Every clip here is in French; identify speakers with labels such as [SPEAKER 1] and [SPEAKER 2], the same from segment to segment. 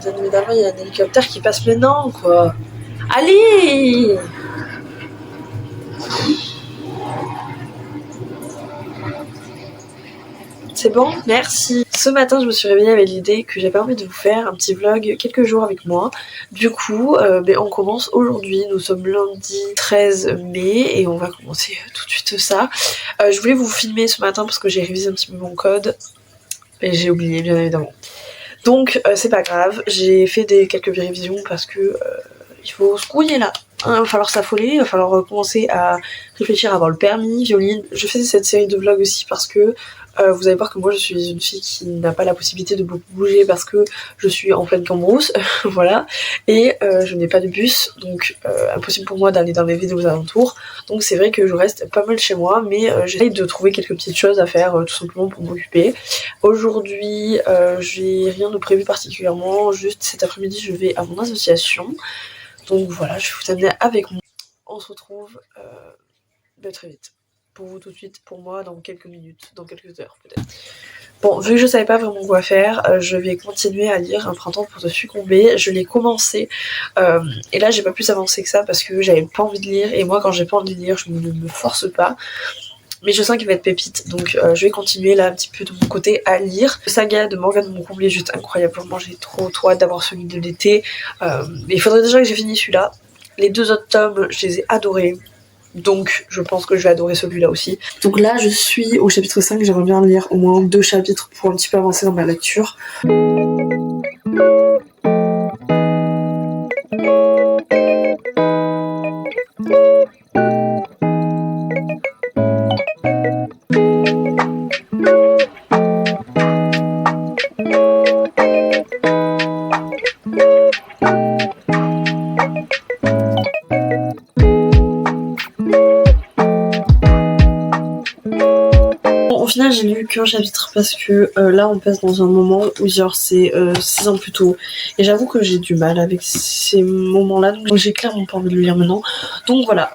[SPEAKER 1] Bien évidemment, il y a un hélicoptère qui passe maintenant, quoi. Allez! C'est bon, merci. Ce matin, je me suis réveillée avec l'idée que j'avais envie de vous faire un petit vlog quelques jours avec moi. Du coup, on commence aujourd'hui. Nous sommes lundi 13 mai et on va commencer tout de suite ça. Je voulais vous filmer ce matin parce que j'ai révisé un petit peu mon code et j'ai oublié, bien évidemment. Donc, c'est pas grave. J'ai fait quelques révisions parce que il faut se grouiller là. Il va falloir s'affoler, il va falloir commencer à réfléchir à avoir le permis, violine. Je faisais cette série de vlogs aussi parce que vous allez voir que moi je suis une fille qui n'a pas la possibilité de beaucoup bouger parce que je suis en pleine cambrousse, voilà, et je n'ai pas de bus, donc impossible pour moi d'aller dans les villes aux alentours, donc c'est vrai que je reste pas mal chez moi, mais j'essaye de trouver quelques petites choses à faire tout simplement pour m'occuper. Aujourd'hui, j'ai rien de prévu particulièrement, juste cet après-midi je vais à mon association, donc voilà, je vais vous amener avec moi. On se retrouve très vite. Pour vous tout de suite, pour moi dans quelques minutes, dans quelques heures peut-être. Bon, vu que je savais pas vraiment quoi faire, je vais continuer à lire Un printemps pour te succomber. Je l'ai commencé et là j'ai pas plus avancé que ça parce que j'avais pas envie de lire et moi quand j'ai pas envie de lire je ne me force pas. Mais je sens qu'il va être pépite, donc je vais continuer là un petit peu de mon côté à lire. Le saga de Morgane de Moncomble est juste incroyable, vraiment j'ai trop hâte d'avoir celui de l'été. Mais il faudrait déjà que j'ai fini celui-là. Les 2 autres tomes, je les ai adorés. Donc je pense que je vais adorer celui-là aussi. Donc là je suis au chapitre 5, j'aimerais bien lire au moins 2 chapitres pour un petit peu avancer dans ma lecture. Au final j'ai lu qu'un chapitre parce que là on passe dans un moment où genre c'est 6 ans plus tôt et j'avoue que j'ai du mal avec ces moments là, donc j'ai clairement pas envie de le lire maintenant, donc voilà.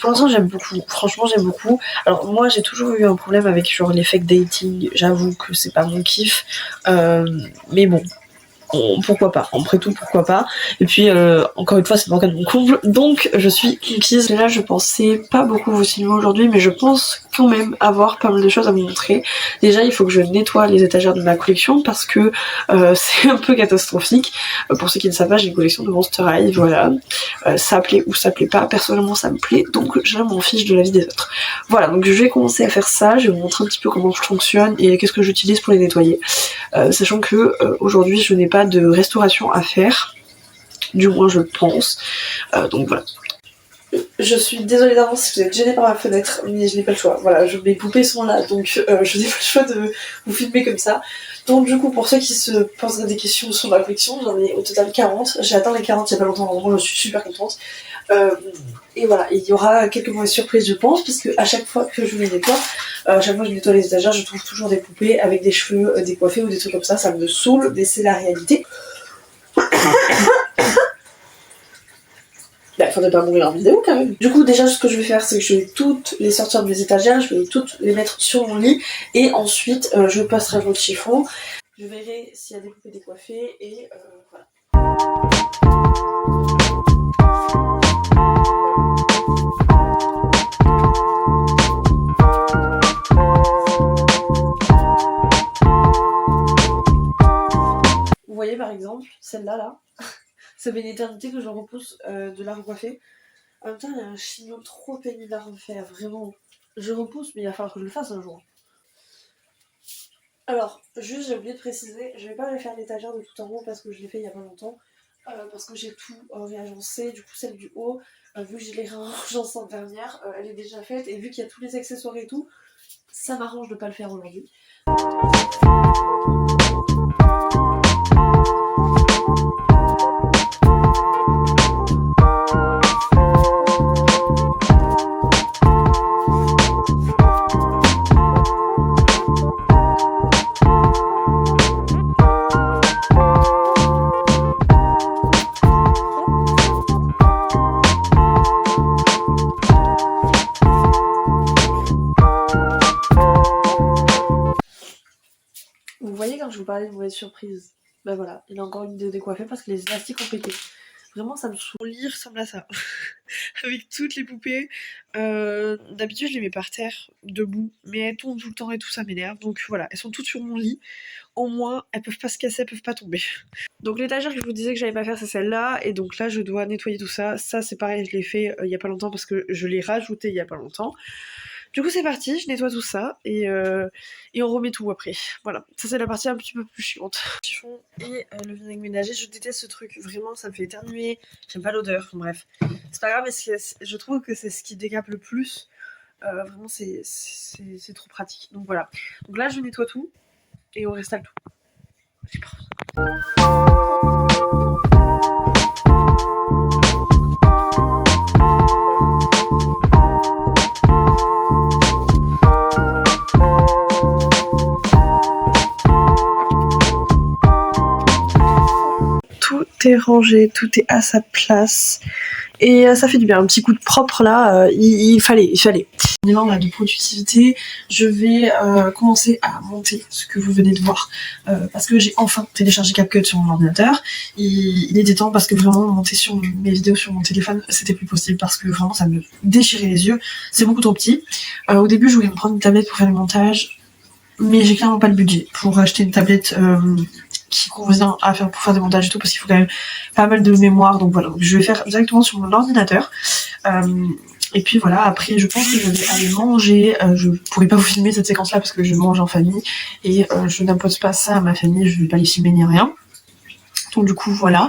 [SPEAKER 1] Pour l'instant j'aime beaucoup, franchement j'aime beaucoup. Alors moi j'ai toujours eu un problème avec genre les fake dating, j'avoue que c'est pas mon kiff, mais bon, pourquoi pas, après tout pourquoi pas. Et puis encore une fois c'est Morgane de Moncomble, donc je suis conquise. Là je pensais pas beaucoup vous filmer aujourd'hui, mais je pense quand même avoir pas mal de choses à vous montrer. Déjà il faut que je nettoie les étagères de ma collection parce que c'est un peu catastrophique. Pour ceux qui ne savent pas, j'ai une collection de Monster High, voilà. Ça plaît ou ça plaît pas, personnellement ça me plaît, donc je m'en fiche de la vie des autres. Voilà, donc je vais commencer à faire ça, je vais vous montrer un petit peu comment je fonctionne et qu'est-ce que j'utilise pour les nettoyer. Sachant que aujourd'hui je n'ai pas de restauration à faire, du moins je pense, donc voilà. Je suis désolée d'avance si vous êtes gênée par ma fenêtre, mais je n'ai pas le choix. Voilà, mes poupées sont là, donc je n'ai pas le choix de vous filmer comme ça. Donc du coup, pour ceux qui se poseraient des questions sur ma collection, j'en ai au total 40. J'ai atteint les 40 il n'y a pas longtemps, vraiment, je suis super contente. Et voilà, il y aura quelques mauvaises surprises je pense, puisque à chaque fois que je les nettoie, à chaque fois que je nettoie les étagères, je trouve toujours des poupées avec des cheveux décoiffés ou des trucs comme ça me saoule, mais c'est la réalité. Bah, faudrait pas mourir en vidéo quand même. Du coup, déjà, ce que je vais faire, c'est que je vais toutes les sortir de mes étagères, je vais toutes les mettre sur mon lit, et ensuite, je passerai votre chiffon. Je verrai s'il y a des poupées décoiffées, et voilà. Vous voyez par exemple, celle-là, là, ça fait une éternité que je repousse de la recoiffer. En même temps, il y a un chignon trop pénible à refaire, vraiment. Je repousse, mais il va falloir que je le fasse un jour. Alors, juste, j'ai oublié de préciser, je vais pas refaire l'étagère de tout en haut parce que je l'ai fait il y a pas longtemps. Parce que j'ai tout réagencé, du coup celle du haut, vu que je l'ai réagencée en dernière, elle est déjà faite, et vu qu'il y a tous les accessoires et tout, ça m'arrange de pas le faire aujourd'hui. Vous voyez quand je vous parlais de mauvaise surprise, Bah voilà, il a encore une idée décoiffée parce que les élastiques ont pété. Vraiment, ça me saoule. Mon lit ressemble à ça. Avec toutes les poupées. D'habitude, je les mets par terre, debout. Mais elles tombent tout le temps et tout, ça m'énerve. Donc voilà, elles sont toutes sur mon lit. Au moins, elles peuvent pas se casser, elles peuvent pas tomber. Donc l'étagère que je vous disais que j'allais pas faire, c'est celle-là. Et donc là, je dois nettoyer tout ça. Ça, c'est pareil, je l'ai fait il y a pas longtemps parce que je l'ai rajouté il y a pas longtemps. Du coup c'est parti, je nettoie tout ça et on remet tout après. Voilà, ça c'est la partie un petit peu plus chiante. Chiffon et le vinaigre ménager, je déteste ce truc, vraiment ça me fait éternuer, j'aime pas l'odeur, enfin, bref. C'est pas grave, mais je trouve que c'est ce qui décape le plus. Vraiment c'est trop pratique, donc voilà. Donc là je nettoie tout et on restalle tout. J'ai pas tout est rangé, tout est à sa place et ça fait du bien, un petit coup de propre là, il fallait. On est là, on a de productivité, je vais commencer à monter ce que vous venez de voir parce que j'ai enfin téléchargé CapCut sur mon ordinateur. Il était temps parce que vraiment monter sur mes vidéos sur mon téléphone c'était plus possible parce que vraiment ça me déchirait les yeux, c'est beaucoup trop petit. Au début je voulais me prendre une tablette pour faire le montage mais j'ai clairement pas le budget pour acheter une tablette qui convient à faire pour faire des montages et tout parce qu'il faut quand même pas mal de mémoire, donc voilà, donc je vais faire directement sur mon ordinateur et puis voilà, après je pense que je vais aller manger, je pourrais pas vous filmer cette séquence là parce que je mange en famille et je n'impose pas ça à ma famille, je vais pas les filmer ni rien, donc du coup voilà.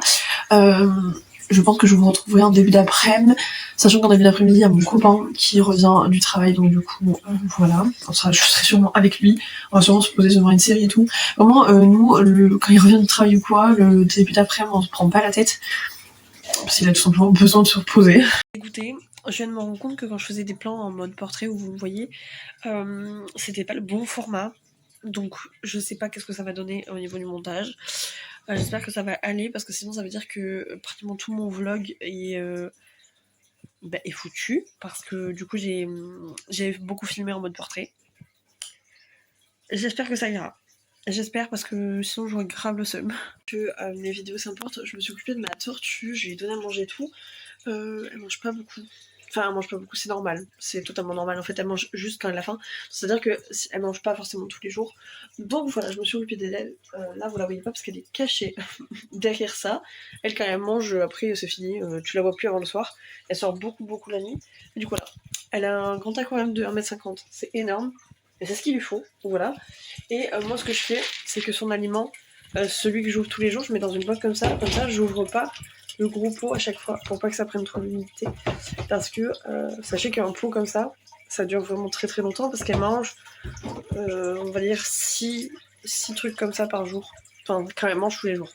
[SPEAKER 1] Je pense que je vous retrouverai en début d'après-midi, sachant qu'en début d'après-midi, il y a mon copain qui revient du travail, donc du coup, voilà, je serai sûrement avec lui, on va sûrement se poser devant une série et tout. Vraiment, nous, quand il revient du travail ou quoi, le début d'après-midi, on se prend pas la tête, parce qu'il a tout simplement besoin de se reposer. Écoutez, je viens de me rendre compte que quand je faisais des plans en mode portrait, où vous me voyez, c'était pas le bon format, donc je sais pas qu'est-ce que ça va donner au niveau du montage. J'espère que ça va aller parce que sinon ça veut dire que pratiquement tout mon vlog est foutu parce que du coup j'ai beaucoup filmé en mode portrait. J'espère que ça ira. J'espère parce que sinon j'aurais grave le seum. Que mes vidéos s'importent, je me suis occupée de ma tortue, je lui ai donné à manger et tout. Elle mange pas beaucoup. Enfin, elle mange pas beaucoup, c'est normal. C'est totalement normal. En fait, elle mange juste quand elle a faim. C'est-à-dire que elle mange pas forcément tous les jours. Donc voilà, je me suis occupée d'elle. Là, vous la voyez pas parce qu'elle est cachée derrière ça. Elle, quand elle mange, après, c'est fini. Tu la vois plus avant le soir. Elle sort beaucoup la nuit. Et du coup, voilà. Elle a un grand aquarium de 1m50. C'est énorme. Et c'est ce qu'il lui faut. Voilà. Et moi, ce que je fais, c'est que son aliment, celui que j'ouvre tous les jours, je mets dans une boîte comme ça, j'ouvre pas le gros pot à chaque fois pour pas que ça prenne trop d'humidité parce que sachez qu'un pot comme ça dure vraiment très longtemps parce qu'elle mange on va dire 6 trucs comme ça par jour, enfin quand elle mange tous les jours,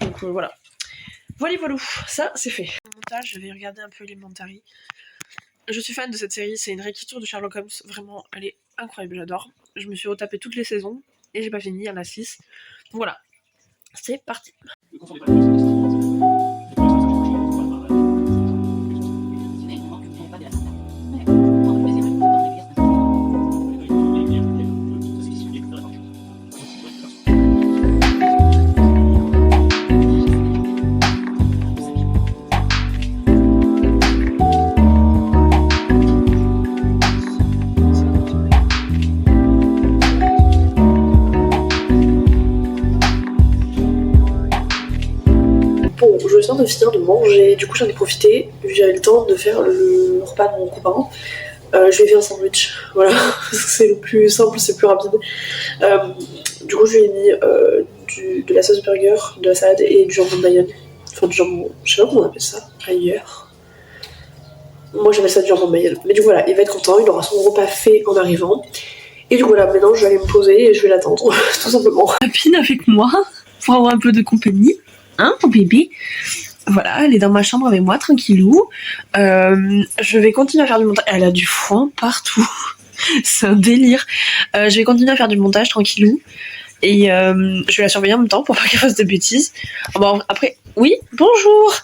[SPEAKER 1] donc voilà, ça c'est fait. Au montage, je vais regarder un peu Elementary. Je suis fan de cette série, c'est une réécriture de Sherlock Holmes, vraiment elle est incroyable, j'adore. Je me suis retapé toutes les saisons et j'ai pas fini, il y en a 6, donc voilà, c'est parti. Bon, je viens de finir de manger, du coup j'en ai profité, j'avais le temps de faire le repas de mon copain. Je lui ai fait un sandwich, voilà, c'est le plus simple, c'est le plus rapide. Du coup je lui ai mis de la sauce burger, de la salade et du jambon de Bayonne. Enfin du jambon, je sais pas comment on appelle ça, ailleurs. Moi j'appelle ça du jambon de Bayonne. Mais du coup voilà, il va être content, il aura son repas fait en arrivant. Et du coup voilà, maintenant je vais aller me poser et je vais l'attendre, tout simplement. Lapine avec moi, pour avoir un peu de compagnie. Hein, mon bébé? Voilà, elle est dans ma chambre avec moi, tranquillou. Je vais continuer à faire du montage. Elle a du foin partout. C'est un délire. Je vais continuer à faire du montage, tranquillou. Et je vais la surveiller en même temps pour pas qu'elle fasse de bêtises. Bon, après, oui, bonjour!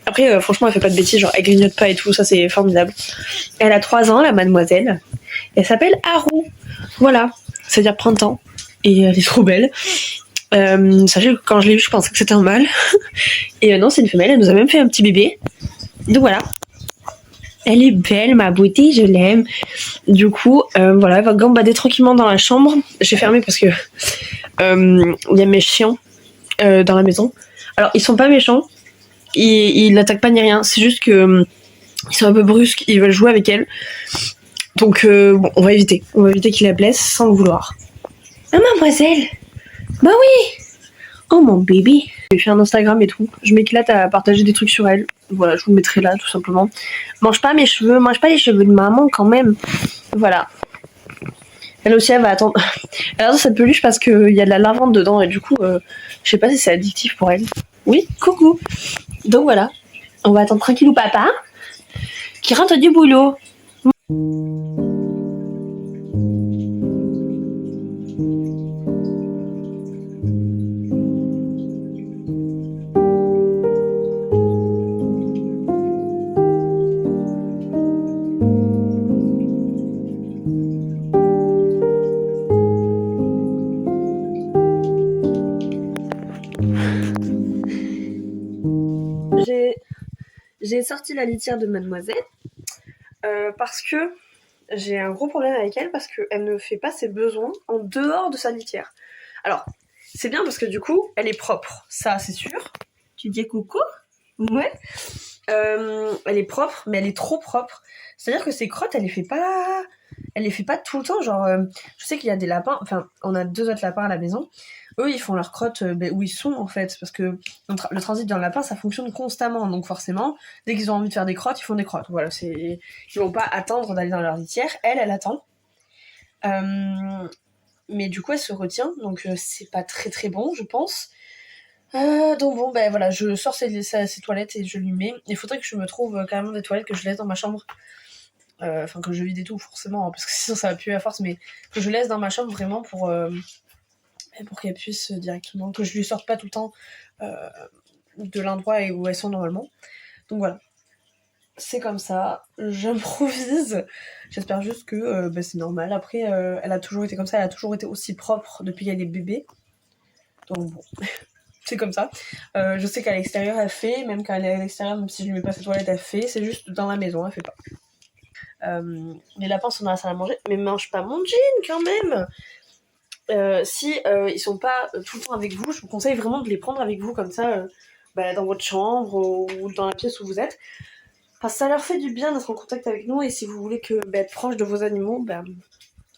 [SPEAKER 1] Après, franchement, elle fait pas de bêtises, genre elle grignote pas et tout, ça c'est formidable. Elle a 3 ans, la mademoiselle. Elle s'appelle Haru. Voilà, c'est-à-dire printemps. Et elle est trop belle. Sachez que quand je l'ai vue, je pensais que c'était un mâle. Et non, c'est une femelle, elle nous a même fait un petit bébé. Donc voilà. Elle est belle, ma beauté, je l'aime. Du coup, voilà, elle va gambader tranquillement dans la chambre. J'ai fermé parce que il y a mes chiens dans la maison. Alors, ils sont pas méchants. Ils l'attaquent pas ni rien. C'est juste que ils sont un peu brusques. Ils veulent jouer avec elle. Donc, bon, on va éviter. On va éviter qu'ils la blessent sans le vouloir. Ah, mademoiselle! Bah oui! Oh, mon bébé! J'ai fait un Instagram et tout. Je m'éclate à partager des trucs sur elle. Voilà, je vous le mettrai là, tout simplement. Mange pas mes cheveux, mange pas les cheveux de maman quand même. Voilà. Elle aussi, elle va attendre. Elle attend cette peluche parce qu'il y a de la lavande dedans et du coup, je sais pas si c'est addictif pour elle. Oui, coucou. Donc voilà, on va attendre tranquillou papa qui rentre du boulot. J'ai sorti la litière de mademoiselle parce que j'ai un gros problème avec elle parce qu'elle ne fait pas ses besoins en dehors de sa litière. Alors, c'est bien parce que du coup, elle est propre, ça c'est sûr. Tu dis coucou? Ouais. Elle est propre, mais elle est trop propre. C'est-à-dire que ses crottes, elle les fait pas tout le temps. Genre, je sais qu'il y a des lapins, enfin, on a 2 autres lapins à la maison. Eux, ils font leurs crottes où ils sont en fait, parce que le transit d'un lapin, ça fonctionne constamment. Donc forcément, dès qu'ils ont envie de faire des crottes, ils font des crottes. Voilà, ils vont pas attendre d'aller dans leur litière. Elle attend. Mais du coup, elle se retient, donc c'est pas très très bon, je pense. Donc bon, ben voilà, je sors ses toilettes et je lui mets. Il faudrait que je me trouve carrément des toilettes que je laisse dans ma chambre. Enfin, que je vide et tout, forcément, hein, parce que sinon ça va puer à force, mais que je laisse dans ma chambre vraiment pour qu'elle puisse directement, que je lui sorte pas tout le temps de l'endroit où elles sont normalement. Donc voilà. C'est comme ça, j'improvise. J'espère juste que c'est normal. Après, elle a toujours été comme ça, elle a toujours été aussi propre depuis qu'elle est bébé. Donc bon. C'est comme ça. Je sais qu'à l'extérieur, elle fait, même quand elle est à l'extérieur, même si je lui mets pas ses toilettes, elle fait. C'est juste dans la maison, elle fait pas. Les lapins sont dans la salle à manger, mais mange pas mon jean quand même. Si ils sont pas tout le temps avec vous, je vous conseille vraiment de les prendre avec vous comme ça, dans votre chambre ou dans la pièce où vous êtes. Parce que ça leur fait du bien d'être en contact avec nous et si vous voulez être proche de vos animaux,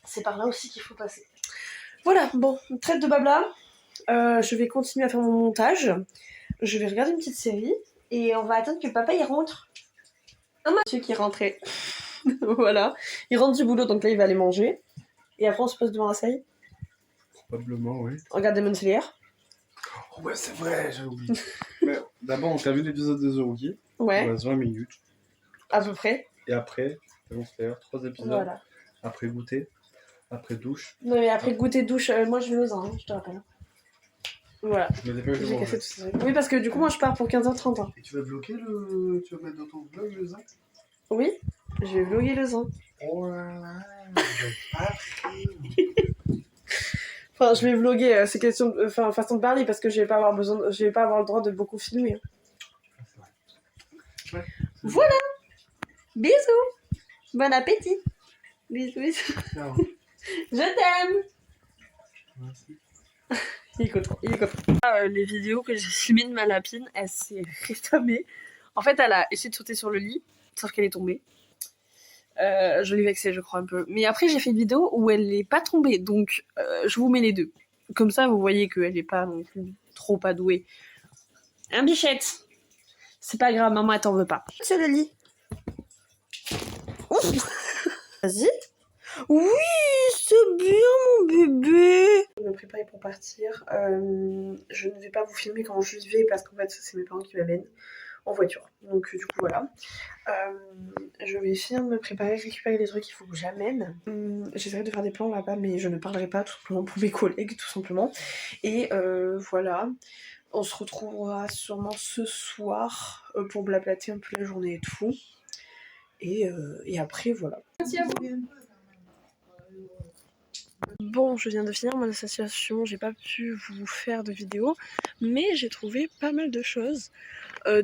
[SPEAKER 1] c'est par là aussi qu'il faut passer. Voilà, bon, traite de blabla. Je vais continuer à faire mon montage. Je vais regarder une petite série et on va attendre que papa y rentre. Un monsieur qui est rentré. Voilà. Il rentre du boulot, donc là il va aller manger. Et après on se pose devant la série.
[SPEAKER 2] Probablement, oui.
[SPEAKER 1] Regarde Demon Slayer.
[SPEAKER 2] Oh ouais, c'est vrai, j'ai oublié. Mais d'abord, on a vu l'épisode de The Rookie.
[SPEAKER 1] Ouais.
[SPEAKER 2] Il reste 20 minutes.
[SPEAKER 1] À peu près.
[SPEAKER 2] Et après, Demon Slayer, 3 épisodes.
[SPEAKER 1] Voilà.
[SPEAKER 2] Après goûter. Après douche.
[SPEAKER 1] Non mais après goûter douche, moi je vais aux ans, je te rappelle. Voilà.
[SPEAKER 2] Je me dépêche de
[SPEAKER 1] J'ai
[SPEAKER 2] manger.
[SPEAKER 1] cassé tout ça. Oui, parce que du coup, moi je pars pour 15h30. Hein.
[SPEAKER 2] Et tu vas bloquer le. Tu vas mettre dans ton vlog le zinc?
[SPEAKER 1] Oui, je vais vlogger le zinc.
[SPEAKER 2] Oh là là, je vais pas
[SPEAKER 1] Enfin, je vais vlogger, c'est question de, façon de parler parce que je vais pas avoir le droit de beaucoup filmer.
[SPEAKER 2] Ouais,
[SPEAKER 1] voilà. Bisous. Bon appétit. Bisous, bisous.
[SPEAKER 2] Ciao.
[SPEAKER 1] Je t'aime.
[SPEAKER 2] Merci.
[SPEAKER 1] Il est content, il est content. Les vidéos que j'ai filmées de ma lapine, elle s'est rétamée. En fait, elle a essayé de sauter sur le lit, sauf qu'elle est tombée. Je l'ai vexée, je crois, un peu. Mais après, j'ai fait une vidéo où elle n'est pas tombée, donc je vous mets les deux. Comme ça, vous voyez qu'elle n'est pas non plus trop pas douée. Hein, bichette? C'est pas grave, maman, elle t'en veut pas. C'est le lit. Vas-y. Oui, c'est bien, mon bébé. Je me prépare pour partir. Je ne vais pas vous filmer quand je vais parce qu'en fait, c'est mes parents qui m'amènent en voiture. Donc, du coup, voilà. Je vais finir de me préparer, récupérer les trucs qu'il faut que j'amène. J'essaierai de faire des plans là-bas, mais je ne parlerai pas tout simplement pour mes collègues, tout simplement. Et voilà. On se retrouvera sûrement ce soir pour blablater un peu la journée et tout. Et après, voilà. Merci à vous. Bon, je viens de finir mon association, j'ai pas pu vous faire de vidéo, mais j'ai trouvé pas mal de choses.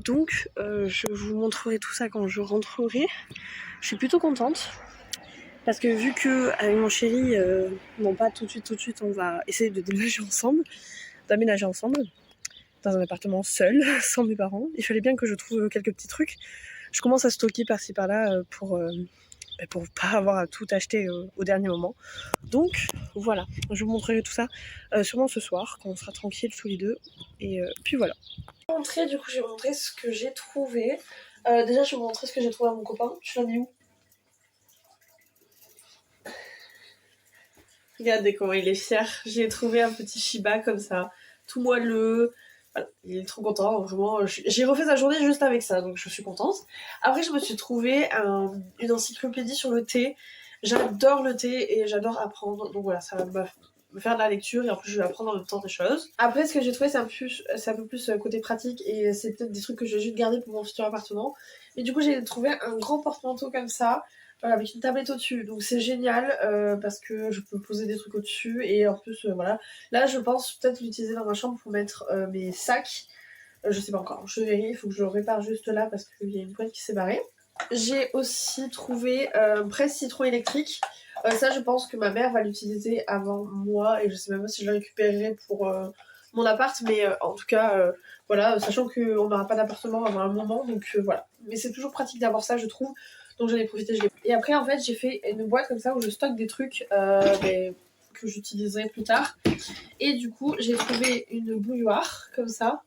[SPEAKER 1] Donc je vous montrerai tout ça quand je rentrerai. Je suis plutôt contente. Parce que vu que avec mon chéri, non pas tout de suite, on va essayer de déménager ensemble, d'aménager ensemble, dans un appartement seul, sans mes parents. Il fallait bien que je trouve quelques petits trucs. Je commence à stocker par-ci par-là pour pas avoir à tout acheter au dernier moment. Donc voilà, je vous montrerai tout ça sûrement ce soir, quand on sera tranquille tous les deux. Et puis voilà. Du coup, je vais vous montrer ce que j'ai trouvé. Déjà, je vais vous montrer ce que j'ai trouvé à mon copain. Tu l'as mis où? Regardez comment il est fier. J'ai trouvé un petit Shiba comme ça, tout moelleux. Voilà, il est trop content, vraiment. J'ai refait sa journée juste avec ça, donc je suis contente. Après, je me suis trouvé une encyclopédie sur le thé. J'adore le thé et j'adore apprendre. Donc voilà, ça va me faire de la lecture et en plus je vais apprendre en même temps des choses. Après, ce que j'ai trouvé, c'est un peu plus côté pratique et c'est peut-être des trucs que je vais juste garder pour mon futur appartement. Mais du coup, j'ai trouvé un grand porte-manteau comme ça. Avec une tablette au-dessus, donc c'est génial parce que je peux poser des trucs au-dessus et en plus voilà. Là je pense peut-être l'utiliser dans ma chambre pour mettre mes sacs, je sais pas encore, je verrai, il faut que je le répare juste là parce qu'il y a une pointe qui s'est barrée. J'ai aussi trouvé presse-citron électrique, ça je pense que ma mère va l'utiliser avant moi et je sais même pas si je le récupérerai pour mon appart, mais en tout cas voilà, sachant qu'on n'aura pas d'appartement avant un moment, donc voilà. Mais c'est toujours pratique d'avoir ça je trouve. Donc j'en ai profité, je l'ai pris. Et après en fait j'ai fait une boîte comme ça où je stocke des trucs que j'utiliserai plus tard. Et du coup j'ai trouvé une bouilloire comme ça.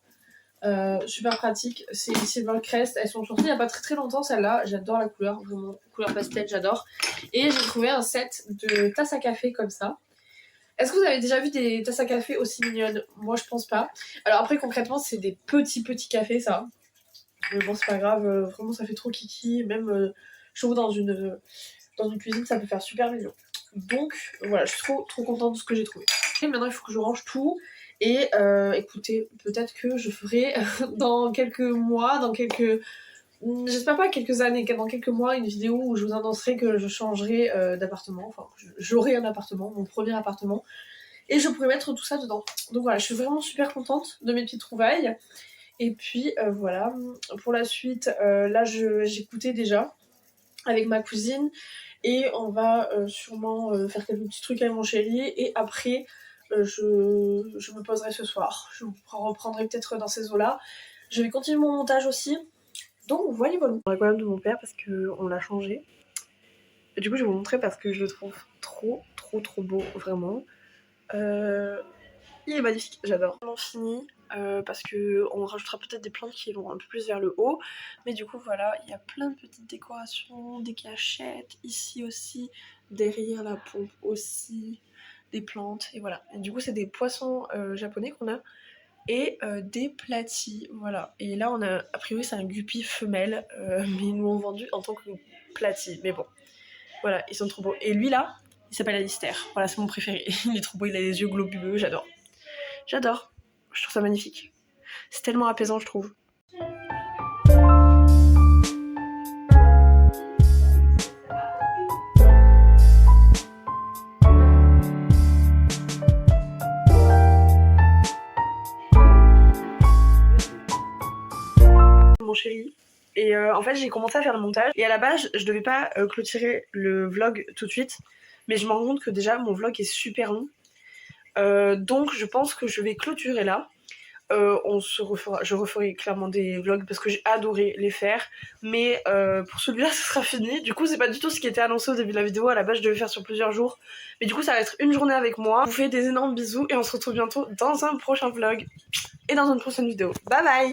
[SPEAKER 1] Super pratique, c'est une Silvercrest, elles sont sorties il n'y a pas très longtemps celle-là, j'adore la couleur, vraiment couleur pastel, j'adore. Et j'ai trouvé un set de tasses à café comme ça. Est-ce que vous avez déjà vu des tasses à café aussi mignonnes? Moi je pense pas. Alors après concrètement c'est des petits cafés ça. Mais bon c'est pas grave, vraiment ça fait trop kiki, même je trouve dans une cuisine ça peut faire super mignon. Donc voilà, je suis trop contente de ce que j'ai trouvé. Et maintenant il faut que je range tout. Et écoutez, peut-être que je ferai dans quelques mois, j'espère pas quelques années, dans quelques mois, une vidéo où je vous annoncerai que je changerai d'appartement. Enfin, j'aurai un appartement, mon premier appartement. Et je pourrai mettre tout ça dedans. Donc voilà, je suis vraiment super contente de mes petites trouvailles. Et puis voilà, pour la suite, là j'écoutais déjà avec ma cousine et on va sûrement faire quelques petits trucs avec mon chéri et après je me poserai ce soir. Je reprendrai peut-être dans ces eaux-là. Je vais continuer mon montage aussi. Donc voilà. On va quand même de mon père parce qu'on l'a changé. Et du coup je vais vous montrer parce que je le trouve trop beau, vraiment. Il est magnifique, j'adore. On fini parce que on rajoutera peut-être des plantes qui vont un peu plus vers le haut. Mais du coup voilà, il y a plein de petites décorations, des cachettes, ici aussi, derrière la pompe aussi, des plantes et voilà. Et du coup c'est des poissons japonais qu'on a et des platies, voilà. Et là on a, a priori c'est un guppy femelle, mais ils nous l'ont vendu en tant que platy. Mais bon, voilà, ils sont trop beaux. Et lui là, il s'appelle Alistair, voilà c'est mon préféré. Il est trop beau, il a les yeux globuleux, j'adore. J'adore, je trouve ça magnifique. C'est tellement apaisant, je trouve. Mon chéri. Et en fait, j'ai commencé à faire le montage. Et à la base, je devais pas clôturer le vlog tout de suite. Mais je me rends compte que déjà, mon vlog est super long. Donc, je pense que je vais clôturer là. Je referai clairement des vlogs parce que j'ai adoré les faire, mais pour celui-là ce sera fini. Du coup c'est pas du tout ce qui était annoncé au début de la vidéo. À la base je devais faire sur plusieurs jours, mais du coup ça va être une journée avec moi. Je vous fais des énormes bisous et on se retrouve bientôt dans un prochain vlog et dans une prochaine vidéo. Bye bye.